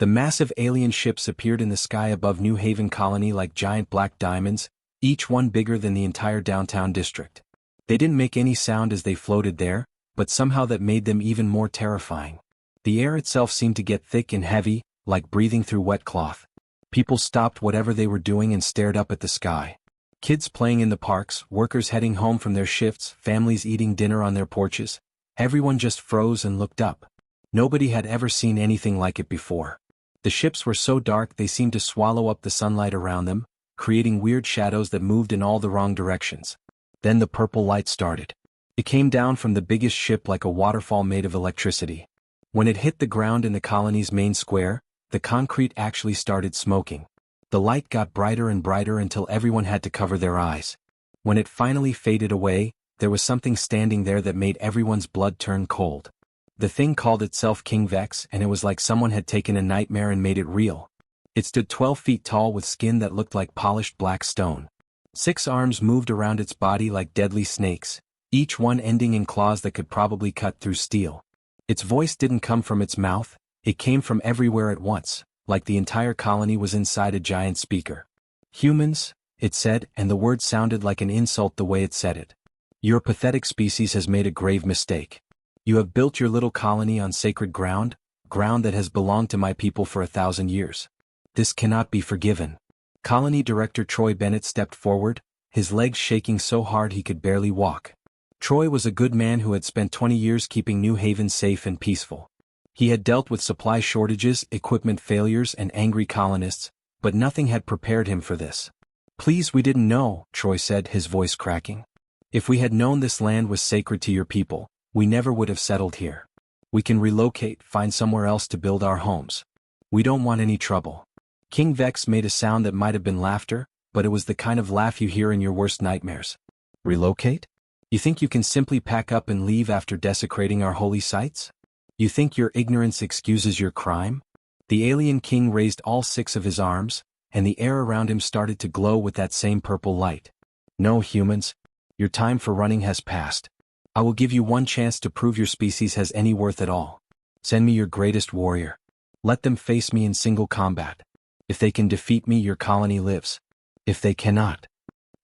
The massive alien ships appeared in the sky above New Haven Colony like giant black diamonds, each one bigger than the entire downtown district. They didn't make any sound as they floated there, but somehow that made them even more terrifying. The air itself seemed to get thick and heavy, like breathing through wet cloth. People stopped whatever they were doing and stared up at the sky. Kids playing in the parks, workers heading home from their shifts, families eating dinner on their porches. Everyone just froze and looked up. Nobody had ever seen anything like it before. The ships were so dark they seemed to swallow up the sunlight around them, creating weird shadows that moved in all the wrong directions. Then the purple light started. It came down from the biggest ship like a waterfall made of electricity. When it hit the ground in the colony's main square, the concrete actually started smoking. The light got brighter and brighter until everyone had to cover their eyes. When it finally faded away, there was something standing there that made everyone's blood turn cold. The thing called itself King Vex, and it was like someone had taken a nightmare and made it real. It stood 12 feet tall with skin that looked like polished black stone. 6 arms moved around its body like deadly snakes, each one ending in claws that could probably cut through steel. Its voice didn't come from its mouth, it came from everywhere at once, like the entire colony was inside a giant speaker. "Humans," it said, and the word sounded like an insult the way it said it. "Your pathetic species has made a grave mistake. You have built your little colony on sacred ground, ground that has belonged to my people for 1,000 years. This cannot be forgiven." Colony Director Troy Bennett stepped forward, his legs shaking so hard he could barely walk. Troy was a good man who had spent 20 years keeping New Haven safe and peaceful. He had dealt with supply shortages, equipment failures, and angry colonists, but nothing had prepared him for this. "Please, we didn't know," Troy said, his voice cracking. "If we had known this land was sacred to your people, we never would have settled here. We can relocate, find somewhere else to build our homes. We don't want any trouble." King Vex made a sound that might have been laughter, but it was the kind of laugh you hear in your worst nightmares. "Relocate? You think you can simply pack up and leave after desecrating our holy sites? You think your ignorance excuses your crime?" The alien king raised all 6 of his arms, and the air around him started to glow with that same purple light. "No, humans. Your time for running has passed. I will give you one chance to prove your species has any worth at all. Send me your greatest warrior. Let them face me in single combat. If they can defeat me, your colony lives. If they cannot..."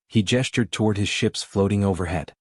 He gestured toward his ships floating overhead.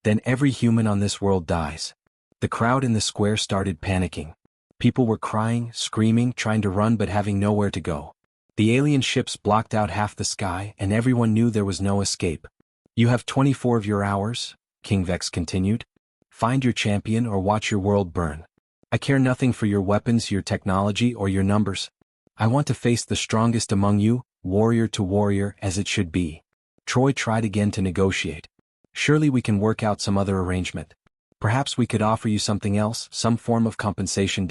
"Then every human on this world dies." The crowd in the square started panicking. People were crying, screaming, trying to run but having nowhere to go. The alien ships blocked out half the sky, and everyone knew there was no escape. "You have 24 of your hours," King Vex continued. "Find your champion or watch your world burn. I care nothing for your weapons, your technology, or your numbers. I want to face the strongest among you, warrior to warrior, as it should be." Troy tried again to negotiate. "Surely we can work out some other arrangement. Perhaps we could offer you something else, some form of compensation.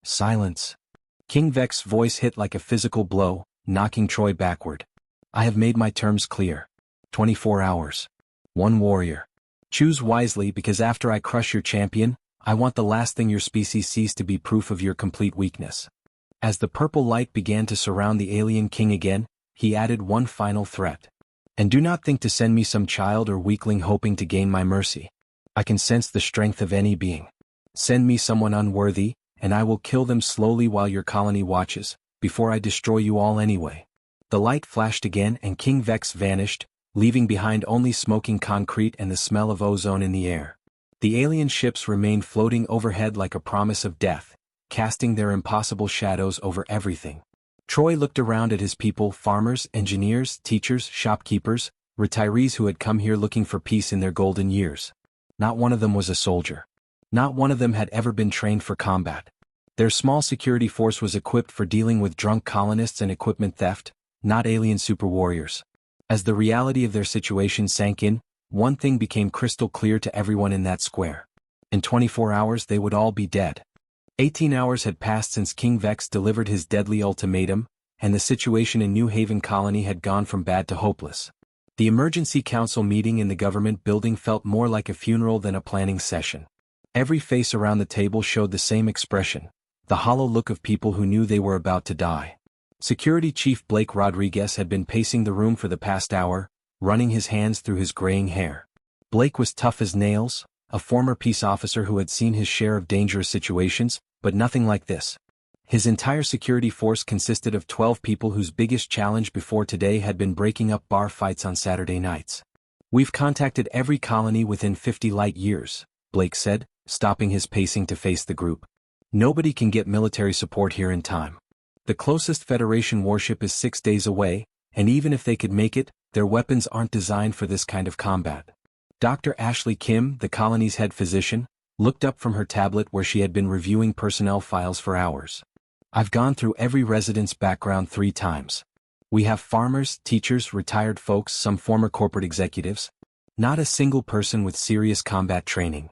Silence. King Vex's voice hit like a physical blow, knocking Troy backward. "I have made my terms clear. 24 hours. 1 warrior. Choose wisely, because after I crush your champion, I want the last thing your species sees to be proof of your complete weakness." As the purple light began to surround the alien king again, he added one final threat. "And do not think to send me some child or weakling hoping to gain my mercy. I can sense the strength of any being. Send me someone unworthy, and I will kill them slowly while your colony watches, before I destroy you all anyway." The light flashed again and King Vex vanished, leaving behind only smoking concrete and the smell of ozone in the air. The alien ships remained floating overhead like a promise of death, casting their impossible shadows over everything. Troy looked around at his people, farmers, engineers, teachers, shopkeepers, retirees who had come here looking for peace in their golden years. Not one of them was a soldier. Not one of them had ever been trained for combat. Their small security force was equipped for dealing with drunk colonists and equipment theft, not alien super warriors. As the reality of their situation sank in, one thing became crystal clear to everyone in that square. In 24 hours they would all be dead. 18 hours had passed since King Vex delivered his deadly ultimatum, and the situation in New Haven Colony had gone from bad to hopeless. The emergency council meeting in the government building felt more like a funeral than a planning session. Every face around the table showed the same expression, the hollow look of people who knew they were about to die. Security Chief Blake Rodriguez had been pacing the room for the past hour, running his hands through his graying hair. Blake was tough as nails, a former peace officer who had seen his share of dangerous situations, but nothing like this. His entire security force consisted of 12 people whose biggest challenge before today had been breaking up bar fights on Saturday nights. "We've contacted every colony within 50 light years," Blake said, stopping his pacing to face the group. "Nobody can get military support here in time. The closest Federation warship is 6 days away, and even if they could make it, their weapons aren't designed for this kind of combat." Dr. Ashley Kim, the colony's head physician, looked up from her tablet where she had been reviewing personnel files for hours. "I've gone through every resident's background 3 times. We have farmers, teachers, retired folks, some former corporate executives. Not a single person with serious combat training."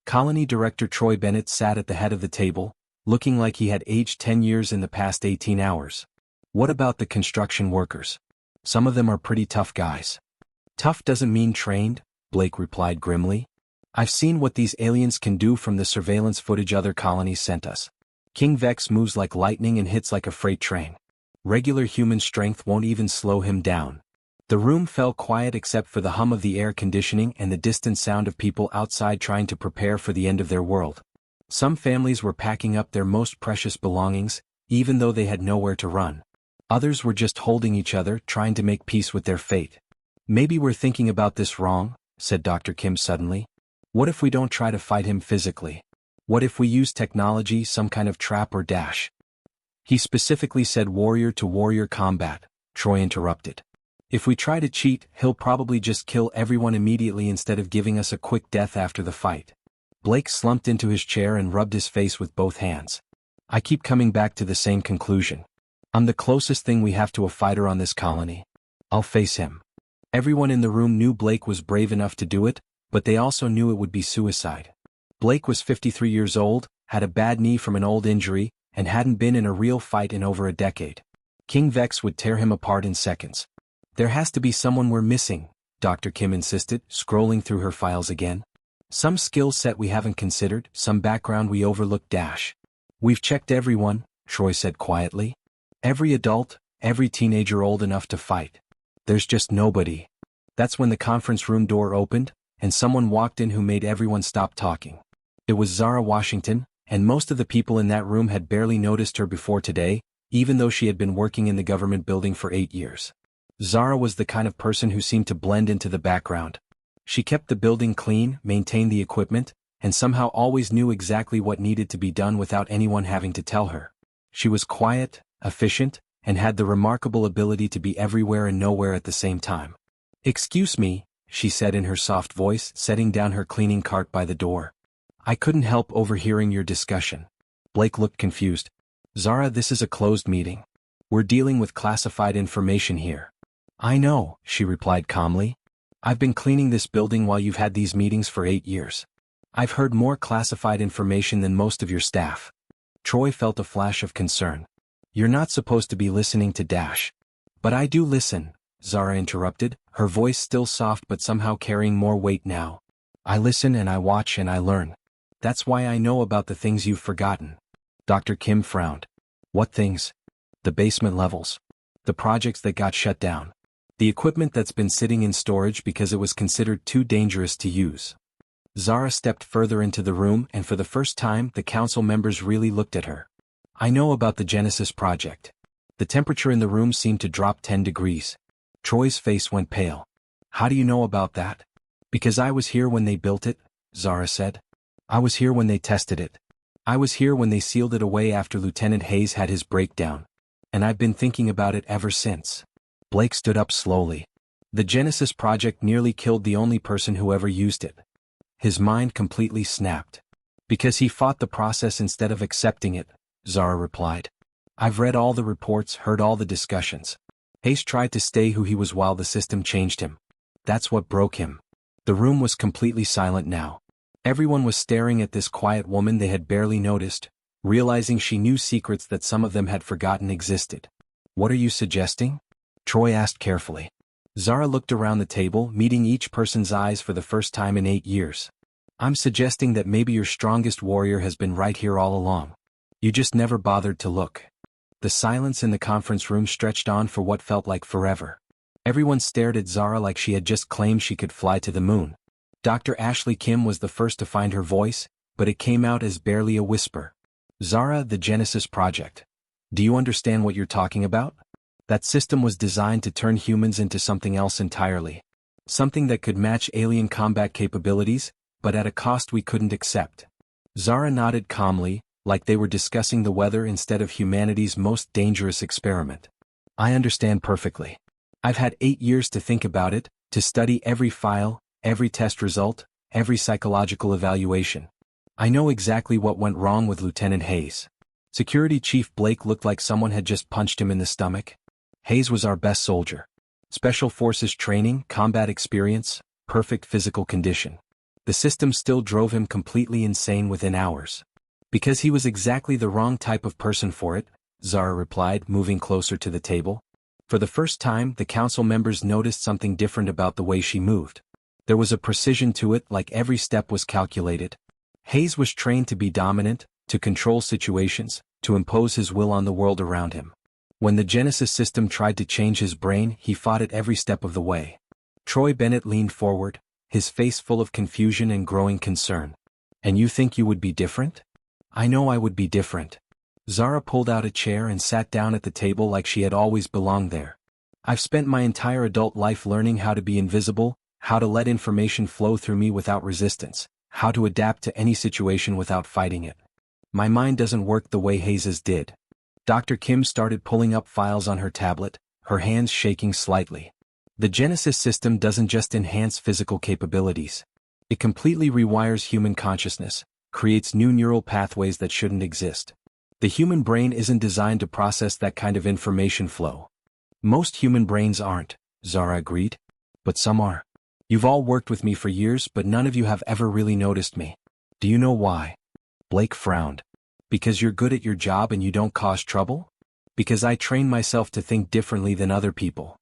Colony Director Troy Bennett sat at the head of the table, looking like he had aged 10 years in the past 18 hours. "What about the construction workers? Some of them are pretty tough guys." "Tough doesn't mean trained," Blake replied grimly. "I've seen what these aliens can do from the surveillance footage other colonies sent us. King Vex moves like lightning and hits like a freight train. Regular human strength won't even slow him down." The room fell quiet except for the hum of the air conditioning and the distant sound of people outside trying to prepare for the end of their world. Some families were packing up their most precious belongings, even though they had nowhere to run. Others were just holding each other, trying to make peace with their fate. "Maybe we're thinking about this wrong," said Dr. Kim suddenly. "What if we don't try to fight him physically? What if we use technology, some kind of trap or dash?" "He specifically said warrior-to-warrior combat," Troy interrupted. "If we try to cheat, he'll probably just kill everyone immediately instead of giving us a quick death after the fight." Blake slumped into his chair and rubbed his face with both hands. "I keep coming back to the same conclusion. I'm the closest thing we have to a fighter on this colony. I'll face him." Everyone in the room knew Blake was brave enough to do it, but they also knew it would be suicide. Blake was 53 years old, had a bad knee from an old injury, and hadn't been in a real fight in over a decade. King Vex would tear him apart in seconds. "There has to be someone we're missing," Dr. Kim insisted, scrolling through her files again. "Some skill set we haven't considered, some background we overlooked dash." "We've checked everyone," Troy said quietly. "Every adult, every teenager old enough to fight. There's just nobody." That's when the conference room door opened, and someone walked in who made everyone stop talking. It was Zara Washington, and most of the people in that room had barely noticed her before today, even though she had been working in the government building for 8 years. Zara was the kind of person who seemed to blend into the background. She kept the building clean, maintained the equipment, and somehow always knew exactly what needed to be done without anyone having to tell her. She was quiet, efficient, and had the remarkable ability to be everywhere and nowhere at the same time. "Excuse me," she said in her soft voice, setting down her cleaning cart by the door. "I couldn't help overhearing your discussion." Blake looked confused. "Zara, this is a closed meeting. We're dealing with classified information here." "I know," she replied calmly. "I've been cleaning this building while you've had these meetings for 8 years. I've heard more classified information than most of your staff." Troy felt a flash of concern. "You're not supposed to be listening to Dash." "But I do listen," Zara interrupted, her voice still soft but somehow carrying more weight now. "I listen and I watch and I learn. That's why I know about the things you've forgotten." Dr. Kim frowned. "What things?" "The basement levels. The projects that got shut down. The equipment that's been sitting in storage because it was considered too dangerous to use." Zara stepped further into the room and for the first time the council members really looked at her. "I know about the Genesis project." The temperature in the room seemed to drop 10 degrees. Troy's face went pale. "How do you know about that?" "Because I was here when they built it," Zara said. "I was here when they tested it. I was here when they sealed it away after Lieutenant Hayes had his breakdown. And I've been thinking about it ever since." Blake stood up slowly. "The Genesis project nearly killed the only person who ever used it." His mind completely snapped. "Because he fought the process instead of accepting it," Zara replied. "I've read all the reports, heard all the discussions. Hayes tried to stay who he was while the system changed him. That's what broke him." The room was completely silent now. Everyone was staring at this quiet woman they had barely noticed, realizing she knew secrets that some of them had forgotten existed. "What are you suggesting?" Troy asked carefully. Zara looked around the table, meeting each person's eyes for the first time in 8 years. "I'm suggesting that maybe your strongest warrior has been right here all along. You just never bothered to look." The silence in the conference room stretched on for what felt like forever. Everyone stared at Zara like she had just claimed she could fly to the moon. Dr. Ashley Kim was the first to find her voice, but it came out as barely a whisper. Zara, the Genesis Project. Do you understand what you're talking about? That system was designed to turn humans into something else entirely. Something that could match alien combat capabilities, but at a cost we couldn't accept. Zara nodded calmly, like they were discussing the weather instead of humanity's most dangerous experiment. I understand perfectly. I've had 8 years to think about it, to study every file, every test result, every psychological evaluation. I know exactly what went wrong with Lieutenant Hayes. Security Chief Blake looked like someone had just punched him in the stomach. Hayes was our best soldier. Special Forces training, combat experience, perfect physical condition. The system still drove him completely insane within hours. Because he was exactly the wrong type of person for it, Zara replied, moving closer to the table. For the first time, the council members noticed something different about the way she moved. There was a precision to it, like every step was calculated. Hayes was trained to be dominant, to control situations, to impose his will on the world around him. When the Genesis system tried to change his brain, he fought it every step of the way. Troy Bennett leaned forward, his face full of confusion and growing concern. And you think you would be different? I know I would be different. Zara pulled out a chair and sat down at the table like she had always belonged there. I've spent my entire adult life learning how to be invisible, how to let information flow through me without resistance, how to adapt to any situation without fighting it. My mind doesn't work the way Hayes's did. Dr. Kim started pulling up files on her tablet, her hands shaking slightly. The Genesis system doesn't just enhance physical capabilities. It completely rewires human consciousness, creates new neural pathways that shouldn't exist. The human brain isn't designed to process that kind of information flow. Most human brains aren't, Zara agreed. But some are. You've all worked with me for years, but none of you have ever really noticed me. Do you know why? Blake frowned. Because you're good at your job and you don't cause trouble? Because I train myself to think differently than other people.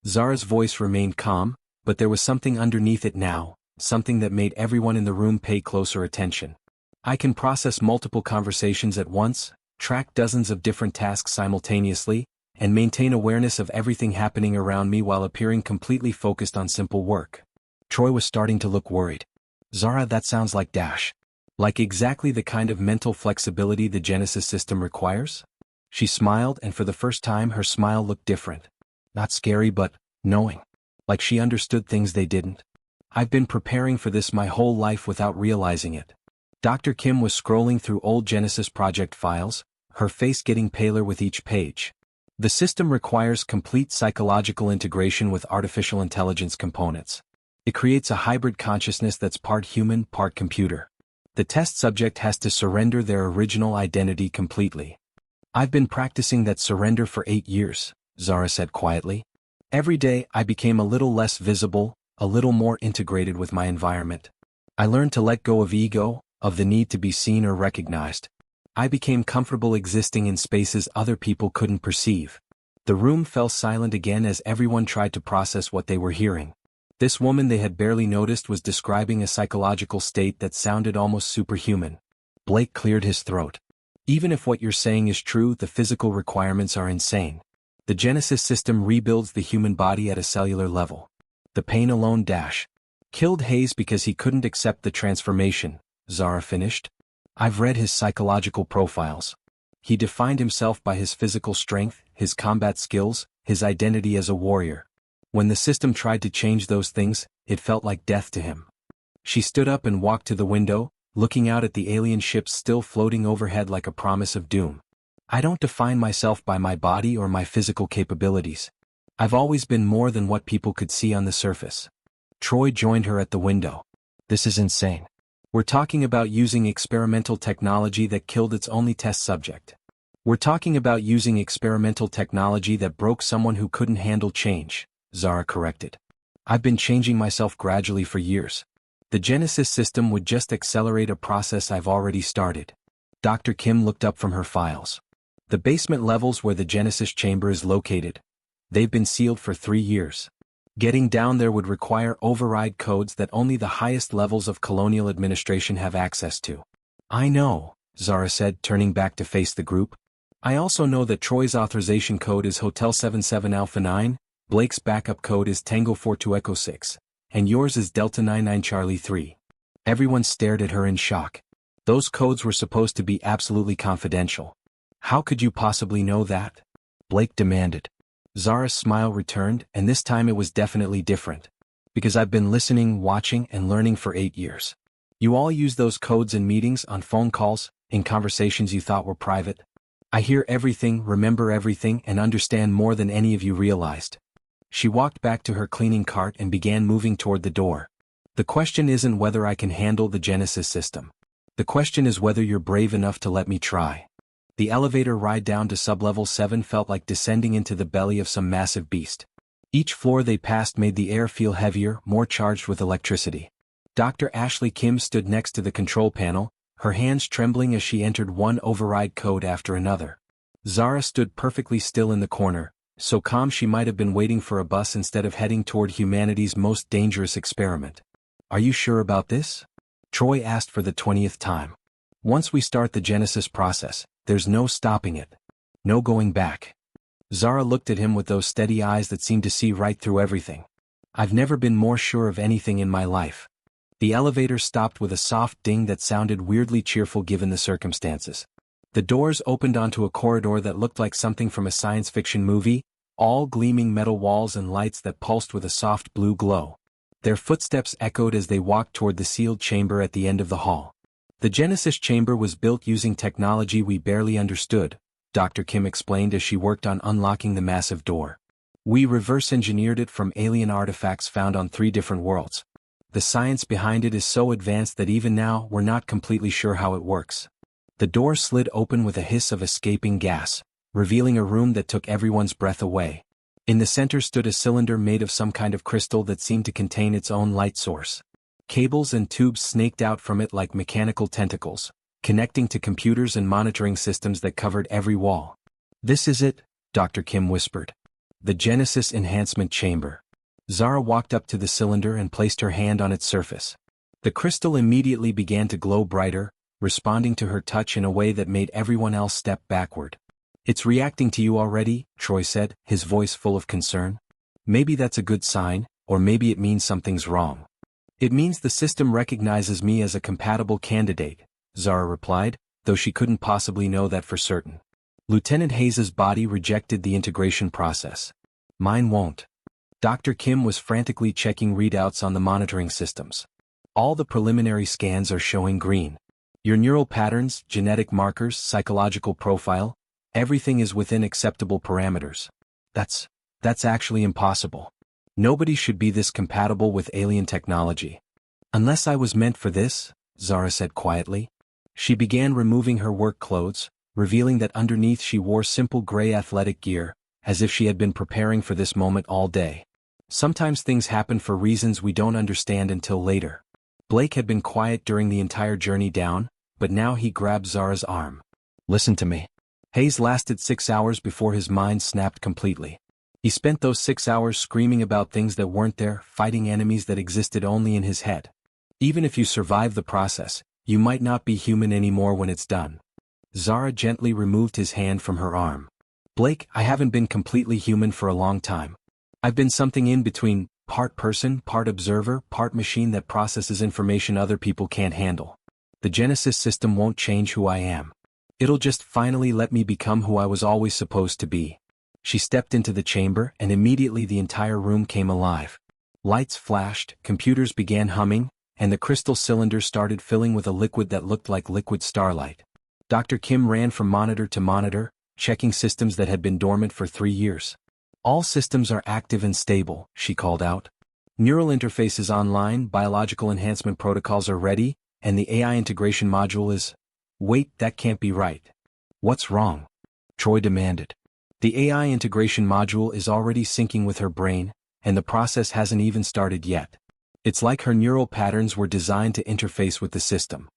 Zara's voice remained calm, but there was something underneath it now, something that made everyone in the room pay closer attention. I can process multiple conversations at once, track dozens of different tasks simultaneously, and maintain awareness of everything happening around me while appearing completely focused on simple work. Troy was starting to look worried. Zara, that sounds like Dash. Like exactly the kind of mental flexibility the Genesis system requires? She smiled, and for the first time her smile looked different. Not scary, but knowing. Like she understood things they didn't. I've been preparing for this my whole life without realizing it. Dr. Kim was scrolling through old Genesis project files, her face getting paler with each page. The system requires complete psychological integration with artificial intelligence components. It creates a hybrid consciousness that's part human, part computer. The test subject has to surrender their original identity completely. I've been practicing that surrender for 8 years, Zara said quietly. Every day I became a little less visible, a little more integrated with my environment. I learned to let go of ego, of the need to be seen or recognized. I became comfortable existing in spaces other people couldn't perceive. The room fell silent again as everyone tried to process what they were hearing. This woman they had barely noticed was describing a psychological state that sounded almost superhuman. Blake cleared his throat. Even if what you're saying is true, the physical requirements are insane. The Genesis system rebuilds the human body at a cellular level. The pain alone killed Hayes because he couldn't accept the transformation, Zara finished. I've read his psychological profiles. He defined himself by his physical strength, his combat skills, his identity as a warrior. When the system tried to change those things, it felt like death to him. She stood up and walked to the window, looking out at the alien ships still floating overhead like a promise of doom. I don't define myself by my body or my physical capabilities. I've always been more than what people could see on the surface. Troy joined her at the window. This is insane. We're talking about using experimental technology that killed its only test subject. We're talking about using experimental technology that broke someone who couldn't handle change, Zara corrected. I've been changing myself gradually for years. The Genesis system would just accelerate a process I've already started. Dr. Kim looked up from her files. The basement levels where the Genesis chamber is located. They've been sealed for 3 years. Getting down there would require override codes that only the highest levels of colonial administration have access to. I know, Zara said, turning back to face the group. I also know that Troy's authorization code is Hotel 77 Alpha 9, Blake's backup code is Tango 42 Echo 6, and yours is Delta 99 Charlie 3. Everyone stared at her in shock. Those codes were supposed to be absolutely confidential. How could you possibly know that? Blake demanded. Zara's smile returned, and this time it was definitely different. Because I've been listening, watching, and learning for 8 years. You all use those codes in meetings, on phone calls, in conversations you thought were private. I hear everything, remember everything, and understand more than any of you realized. She walked back to her cleaning cart and began moving toward the door. The question isn't whether I can handle the Genesis system. The question is whether you're brave enough to let me try. The elevator ride down to sublevel 7 felt like descending into the belly of some massive beast. Each floor they passed made the air feel heavier, more charged with electricity. Dr. Ashley Kim stood next to the control panel, her hands trembling as she entered one override code after another. Zara stood perfectly still in the corner, so calm she might have been waiting for a bus instead of heading toward humanity's most dangerous experiment. Are you sure about this? Troy asked for the 20th time. Once we start the Genesis process, there's no stopping it. No going back. Zara looked at him with those steady eyes that seemed to see right through everything. I've never been more sure of anything in my life. The elevator stopped with a soft ding that sounded weirdly cheerful given the circumstances. The doors opened onto a corridor that looked like something from a science fiction movie, all gleaming metal walls and lights that pulsed with a soft blue glow. Their footsteps echoed as they walked toward the sealed chamber at the end of the hall. The Genesis chamber was built using technology we barely understood, Dr. Kim explained as she worked on unlocking the massive door. We reverse-engineered it from alien artifacts found on 3 different worlds. The science behind it is so advanced that even now we're not completely sure how it works. The door slid open with a hiss of escaping gas, revealing a room that took everyone's breath away. In the center stood a cylinder made of some kind of crystal that seemed to contain its own light source. Cables and tubes snaked out from it like mechanical tentacles, connecting to computers and monitoring systems that covered every wall. This is it, Dr. Kim whispered. The Genesis Enhancement Chamber. Zara walked up to the cylinder and placed her hand on its surface. The crystal immediately began to glow brighter, responding to her touch in a way that made everyone else step backward. It's reacting to you already, Troy said, his voice full of concern. Maybe that's a good sign, or maybe it means something's wrong. It means the system recognizes me as a compatible candidate, Zara replied, though she couldn't possibly know that for certain. Lieutenant Hayes's body rejected the integration process. Mine won't. Dr. Kim was frantically checking readouts on the monitoring systems. All the preliminary scans are showing green. Your neural patterns, genetic markers, psychological profile, everything is within acceptable parameters. That's actually impossible. Nobody should be this compatible with alien technology. Unless I was meant for this, Zara said quietly. She began removing her work clothes, revealing that underneath she wore simple gray athletic gear, as if she had been preparing for this moment all day. Sometimes things happen for reasons we don't understand until later. Blake had been quiet during the entire journey down, but now he grabbed Zara's arm. Listen to me. Hayes lasted 6 hours before his mind snapped completely. He spent those 6 hours screaming about things that weren't there, fighting enemies that existed only in his head. Even if you survive the process, you might not be human anymore when it's done. Zara gently removed his hand from her arm. Blake, I haven't been completely human for a long time. I've been something in between, part person, part observer, part machine that processes information other people can't handle. The Genesis system won't change who I am. It'll just finally let me become who I was always supposed to be. She stepped into the chamber and immediately the entire room came alive. Lights flashed, computers began humming, and the crystal cylinder started filling with a liquid that looked like liquid starlight. Dr. Kim ran from monitor to monitor, checking systems that had been dormant for 3 years. All systems are active and stable, she called out. Neural interfaces online, biological enhancement protocols are ready, and the AI integration module is... Wait, that can't be right. What's wrong? Troy demanded. The AI integration module is already syncing with her brain, and the process hasn't even started yet. It's like her neural patterns were designed to interface with the system.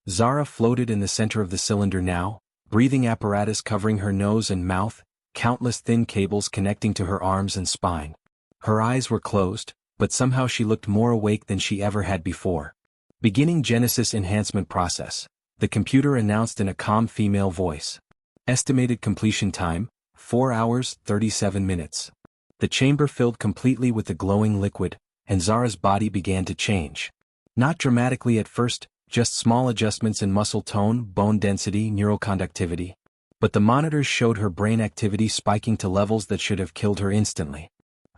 Zara floated in the center of the cylinder now, breathing apparatus covering her nose and mouth, countless thin cables connecting to her arms and spine. Her eyes were closed, but somehow she looked more awake than she ever had before. Beginning Genesis enhancement process, the computer announced in a calm female voice. Estimated completion time, 4 hours, 37 minutes. The chamber filled completely with the glowing liquid, and Zara's body began to change. Not dramatically at first, just small adjustments in muscle tone, bone density, neural conductivity. But the monitors showed her brain activity spiking to levels that should have killed her instantly.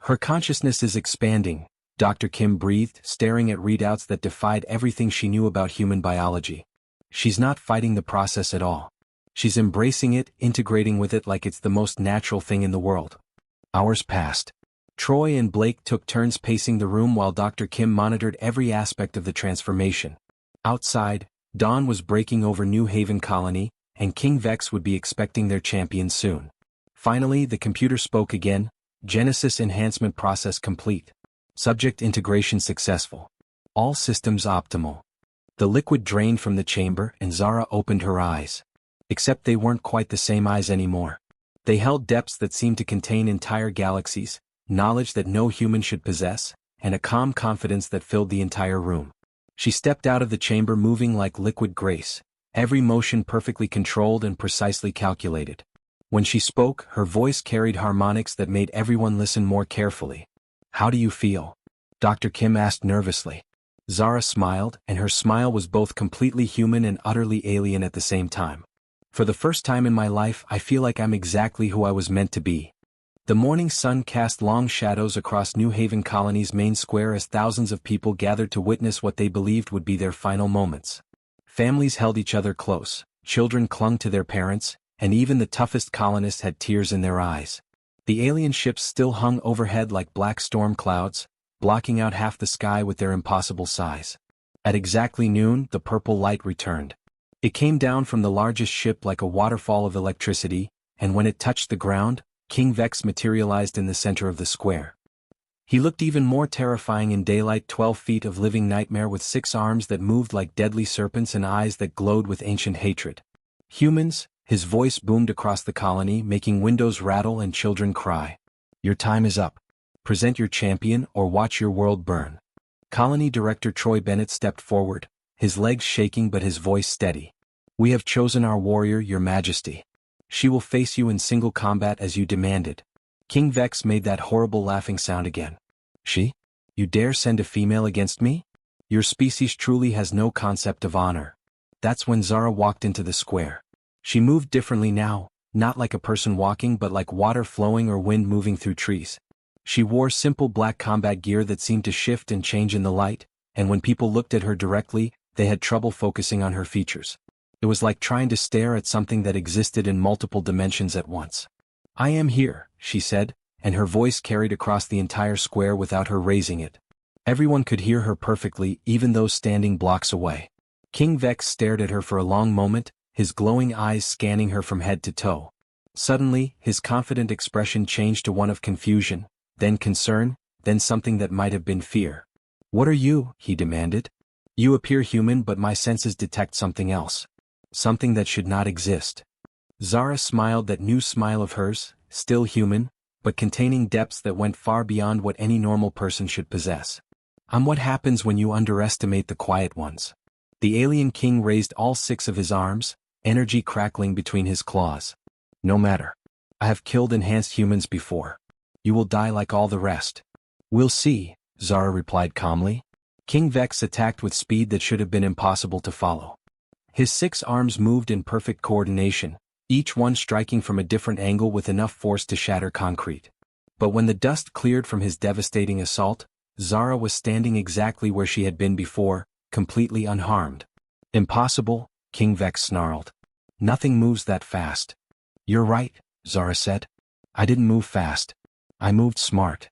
Her consciousness is expanding, Dr. Kim breathed, staring at readouts that defied everything she knew about human biology. She's not fighting the process at all. She's embracing it, integrating with it like it's the most natural thing in the world. Hours passed. Troy and Blake took turns pacing the room while Dr. Kim monitored every aspect of the transformation. Outside, dawn was breaking over New Haven Colony, and King Vex would be expecting their champion soon. Finally, the computer spoke again. Genesis enhancement process complete. Subject integration successful. All systems optimal. The liquid drained from the chamber and Zara opened her eyes. Except they weren't quite the same eyes anymore. They held depths that seemed to contain entire galaxies, knowledge that no human should possess, and a calm confidence that filled the entire room. She stepped out of the chamber moving like liquid grace, every motion perfectly controlled and precisely calculated. When she spoke, her voice carried harmonics that made everyone listen more carefully. "How do you feel?" Dr. Kim asked nervously. Zara smiled, and her smile was both completely human and utterly alien at the same time. "For the first time in my life, I feel like I'm exactly who I was meant to be." The morning sun cast long shadows across New Haven Colony's main square as thousands of people gathered to witness what they believed would be their final moments. Families held each other close, children clung to their parents, and even the toughest colonists had tears in their eyes. The alien ships still hung overhead like black storm clouds, blocking out half the sky with their impossible size. At exactly noon, the purple light returned. It came down from the largest ship like a waterfall of electricity, and when it touched the ground, King Vex materialized in the center of the square. He looked even more terrifying in daylight, 12 feet of living nightmare with 6 arms that moved like deadly serpents and eyes that glowed with ancient hatred. "Humans," his voice boomed across the colony, making windows rattle and children cry. "Your time is up. Present your champion or watch your world burn." Colony Director Troy Bennett stepped forward, his legs shaking but his voice steady. "We have chosen our warrior, Your Majesty. She will face you in single combat as you demanded." King Vex made that horrible laughing sound again. "She? You dare send a female against me? Your species truly has no concept of honor." That's when Zara walked into the square. She moved differently now, not like a person walking but like water flowing or wind moving through trees. She wore simple black combat gear that seemed to shift and change in the light, and when people looked at her directly, they had trouble focusing on her features. It was like trying to stare at something that existed in multiple dimensions at once. "I am here," she said, and her voice carried across the entire square without her raising it. Everyone could hear her perfectly, even those standing blocks away. King Vex stared at her for a long moment, his glowing eyes scanning her from head to toe. Suddenly, his confident expression changed to one of confusion, then concern, then something that might have been fear. "What are you?" he demanded. "You appear human, but my senses detect something else. Something that should not exist." Zara smiled, that new smile of hers, still human, but containing depths that went far beyond what any normal person should possess. "I'm what happens when you underestimate the quiet ones." The alien king raised all 6 of his arms, energy crackling between his claws. "No matter. I have killed enhanced humans before. You will die like all the rest." "We'll see," Zara replied calmly. King Vex attacked with speed that should have been impossible to follow. His 6 arms moved in perfect coordination, each one striking from a different angle with enough force to shatter concrete. But when the dust cleared from his devastating assault, Zara was standing exactly where she had been before, completely unharmed. "Impossible," King Vex snarled. "Nothing moves that fast." "You're right," Zara said. "I didn't move fast. I moved smart."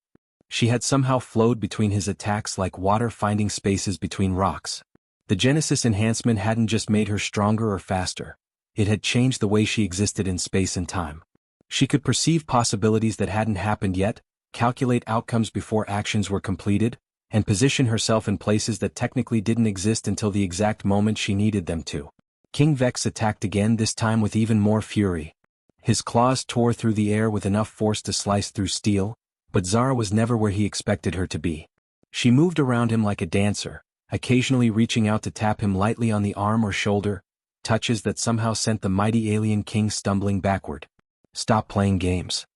She had somehow flowed between his attacks like water finding spaces between rocks. The Genesis enhancement hadn't just made her stronger or faster. It had changed the way she existed in space and time. She could perceive possibilities that hadn't happened yet, calculate outcomes before actions were completed, and position herself in places that technically didn't exist until the exact moment she needed them to. King Vex attacked again, this time with even more fury. His claws tore through the air with enough force to slice through steel, but Zara was never where he expected her to be. She moved around him like a dancer, occasionally reaching out to tap him lightly on the arm or shoulder, touches that somehow sent the mighty alien king stumbling backward. "Stop playing games,"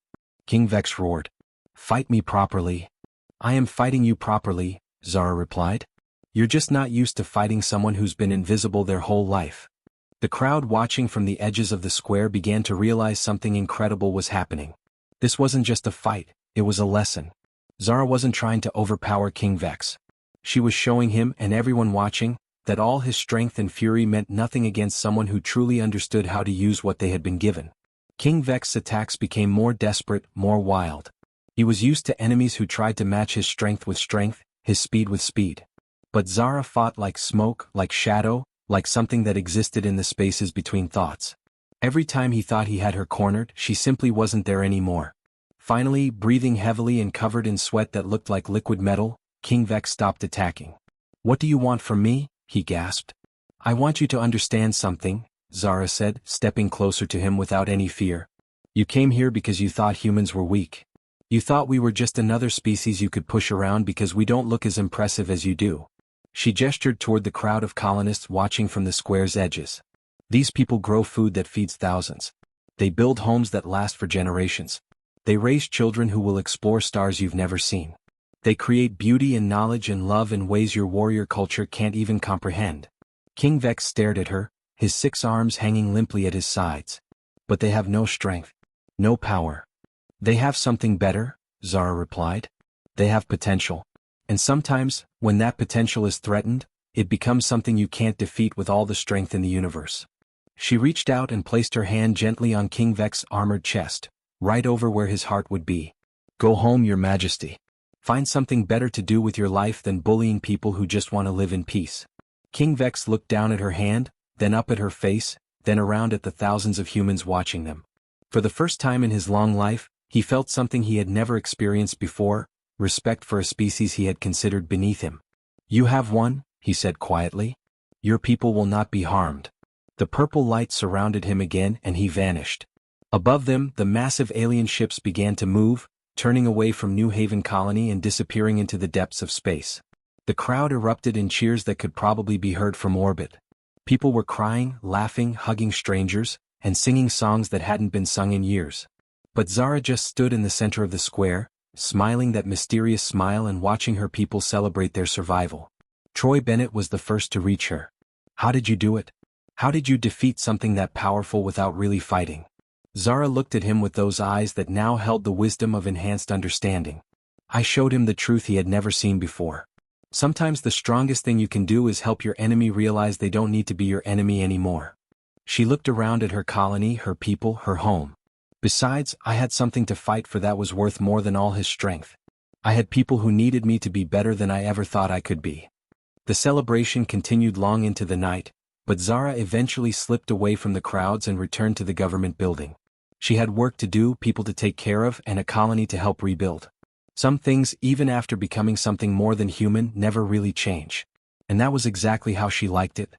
King Vex roared. "Fight me properly." "I am fighting you properly," Zara replied. You're just not used to fighting someone who's been invisible their whole life. The crowd watching from the edges of the square began to realize something incredible was happening. This wasn't just a fight, it was a lesson. Zara wasn't trying to overpower King Vex. She was showing him and everyone watching that all his strength and fury meant nothing against someone who truly understood how to use what they had been given. King Vex's attacks became more desperate, more wild. He was used to enemies who tried to match his strength with strength, his speed with speed. But Zara fought like smoke, like shadow, like something that existed in the spaces between thoughts. Every time he thought he had her cornered, she simply wasn't there anymore. Finally, breathing heavily and covered in sweat that looked like liquid metal, King Vex stopped attacking. "What do you want from me?" he gasped. "I want you to understand something," Zara said, stepping closer to him without any fear. "You came here because you thought humans were weak. You thought we were just another species you could push around because we don't look as impressive as you do." She gestured toward the crowd of colonists watching from the square's edges. "These people grow food that feeds thousands. They build homes that last for generations. They raise children who will explore stars you've never seen. They create beauty and knowledge and love in ways your warrior culture can't even comprehend." King Vex stared at her, his 6 arms hanging limply at his sides. "But they have no strength. No power." "They have something better," Zara replied. "They have potential. And sometimes, when that potential is threatened, it becomes something you can't defeat with all the strength in the universe." She reached out and placed her hand gently on King Vex's armored chest, right over where his heart would be. "Go home, Your Majesty. Find something better to do with your life than bullying people who just want to live in peace." King Vex looked down at her hand, then up at her face, then around at the thousands of humans watching them. For the first time in his long life, he felt something he had never experienced before, respect for a species he had considered beneath him. "You have won," he said quietly. "Your people will not be harmed." The purple light surrounded him again and he vanished. Above them, the massive alien ships began to move, turning away from New Haven Colony and disappearing into the depths of space. The crowd erupted in cheers that could probably be heard from orbit. People were crying, laughing, hugging strangers, and singing songs that hadn't been sung in years. But Zara just stood in the center of the square, smiling that mysterious smile and watching her people celebrate their survival. Troy Bennett was the first to reach her. "How did you do it? How did you defeat something that powerful without really fighting?" Zara looked at him with those eyes that now held the wisdom of enhanced understanding. "I showed him the truth he had never seen before. Sometimes the strongest thing you can do is help your enemy realize they don't need to be your enemy anymore." She looked around at her colony, her people, her home. "Besides, I had something to fight for that was worth more than all his strength. I had people who needed me to be better than I ever thought I could be." The celebration continued long into the night, but Zara eventually slipped away from the crowds and returned to the government building. She had work to do, people to take care of, and a colony to help rebuild. Some things, even after becoming something more than human, never really change. And that was exactly how she liked it.